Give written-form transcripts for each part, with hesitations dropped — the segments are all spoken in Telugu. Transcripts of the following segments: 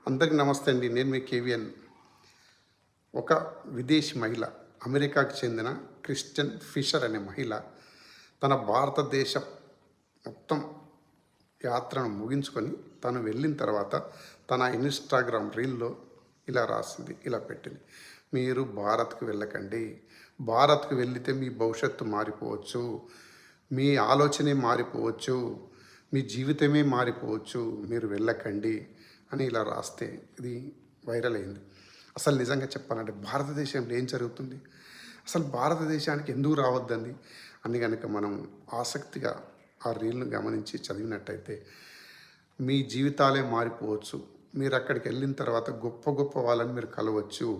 అందరికీ నమస్తే అండి. నేను మీ కేవీఎన్. ఒక విదేశీ మహిళ, అమెరికాకు చెందిన క్రిస్టియన్ ఫిషర్ అనే మహిళ తన భారతదేశ మొత్తం యాత్రను ముగించుకొని తను వెళ్ళిన తర్వాత తన ఇన్స్టాగ్రామ్ రీల్లో ఇలా రాసింది, ఇలా పెట్టింది: మీరు భారత్కు వెళ్ళకండి, భారత్కు వెళితే మీ భవిష్యత్తు మారిపోవచ్చు, మీ ఆలోచనే మారిపోవచ్చు, మీ జీవితమే మారిపోవచ్చు, మీరు వెళ్ళకండి అని ఇలా రాస్తే ఇది వైరల్ అయింది. అసలు నిజంగా చెప్పాలంటే భారతదేశంలో ఏం జరుగుతుంది, అసలు భారతదేశానికి ఎందుకు రావద్దండి అని కనుక మనం ఆసక్తిగా ఆ రీల్ను గమనించి చదివినట్టయితే మీ జీవితాలే మారిపోవచ్చు, మీరు అక్కడికి వెళ్ళిన తర్వాత గొప్ప గొప్ప వాళ్ళని మీరు కలవచ్చు,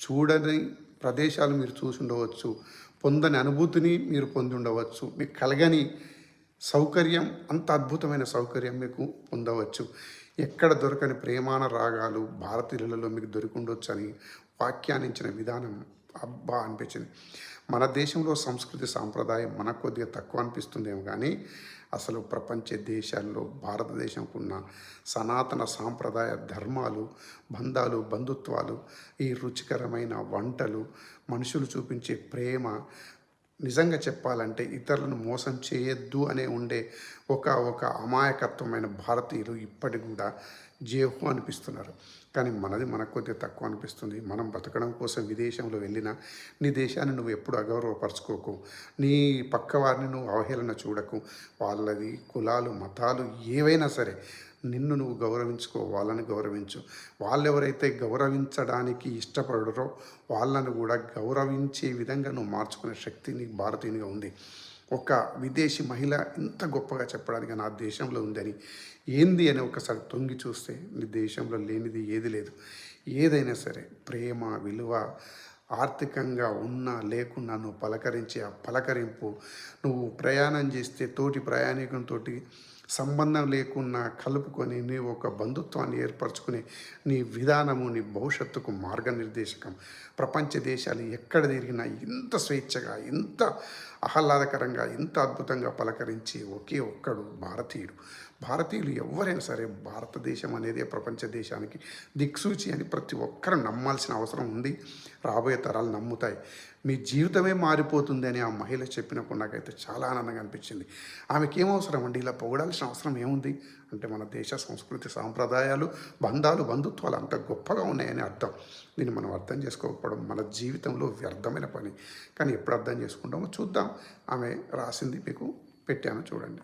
చూడని ప్రదేశాలు మీరు చూసి ఉండవచ్చు, పొందని అనుభూతిని మీరు పొంది ఉండవచ్చు, మీకు కలగని సౌకర్యం, అంత అద్భుతమైన సౌకర్యం మీకు పొందవచ్చు, ఎక్కడ దొరకని ప్రేమాన రాగాలు భారతీయులలో మీకు దొరికి ఉండొచ్చు అని వ్యాఖ్యానించిన విధానం అబ్బా అనిపించింది. మన దేశంలో సంస్కృతి సాంప్రదాయం మనకు కొద్దిగా తక్కువ అనిపిస్తుందేమో కానీ అసలు ప్రపంచ దేశాల్లో భారతదేశంకు ఉన్న సనాతన సాంప్రదాయ ధర్మాలు, బంధాలు, బంధుత్వాలు, ఈ రుచికరమైన వంటలు, మనుషులు చూపించే ప్రేమ, నిజంగా చెప్పాలంటే ఇతరులను మోసం చేయొద్దు అనే ఉండే ఒక అమాయకత్వమైన భారతీయులు ఇప్పటికి కూడా జేహు అనిపిస్తున్నారు. కానీ మనది మనకు కొద్దిగా తక్కువ అనిపిస్తుంది. మనం బతకడం కోసం విదేశంలో వెళ్ళినా నీ దేశాన్ని నువ్వు ఎప్పుడు అగౌరవపరచుకోకు, నీ పక్క వారిని నువ్వు అవహేళన చూడకు, వాళ్ళది కులాలు మతాలు ఏవైనా సరే నిన్ను నువ్వు గౌరవించుకో, వాళ్ళని గౌరవించు. వాళ్ళు ఎవరైతే గౌరవించడానికి ఇష్టపడరో వాళ్ళను కూడా గౌరవించే విధంగా నువ్వు మార్చుకునే శక్తి నీకు భారతీయునిగా ఉంది. ఒక విదేశీ మహిళ ఇంత గొప్పగా చెప్పడానికి నా దేశంలో ఉందని ఏంది అని ఒకసారి తొంగి చూస్తే నీ దేశంలో లేనిది ఏది లేదు. ఏదైనా సరే ప్రేమ, విలువ, ఆర్థికంగా ఉన్నా లేకున్నా నువ్వు పలకరించే ఆ పలకరింపు, నువ్వు ప్రయాణం చేస్తే తోటి ప్రయాణికునితో సంబంధం లేకున్నా కలుపుకొని నీవు ఒక బంధుత్వాన్ని ఏర్పరచుకునే నీ విధానము నీ భవిష్యత్తుకు మార్గనిర్దేశకం. ప్రపంచ దేశాలు ఎక్కడ తిరిగినా ఇంత స్వేచ్ఛగా, ఇంత ఆహ్లాదకరంగా, ఇంత అద్భుతంగా పలకరించి ఒకే ఒక్కడు భారతీయుడు. భారతీయులు ఎవరైనా సరే భారతదేశం అనేది ప్రపంచ దేశానికి దిక్సూచి అని ప్రతి ఒక్కరు నమ్మాల్సిన అవసరం ఉంది. రాబోయే తరాలు నమ్ముతాయి. మీ జీవితమే మారిపోతుంది అని ఆ మహిళ చెప్పినప్పుడు నాకైతే చాలా ఆనందంగా అనిపించింది. ఆమెకి ఏమవసరం అండి, ఇలా పొగడాల్సిన అవసరం ఏముంది అంటే మన దేశ సంస్కృతి సాంప్రదాయాలు, బంధాలు, బంధుత్వాలు అంత గొప్పగా ఉన్నాయని అర్థం. దీన్ని మనం అర్థం చేసుకోకపోవడం మన జీవితంలో వ్యర్థమైన పని. కానీ ఎప్పుడు అర్థం చేసుకుంటామో చూద్దాం. ఆమె రాసింది మీకు పెట్టాను, చూడండి.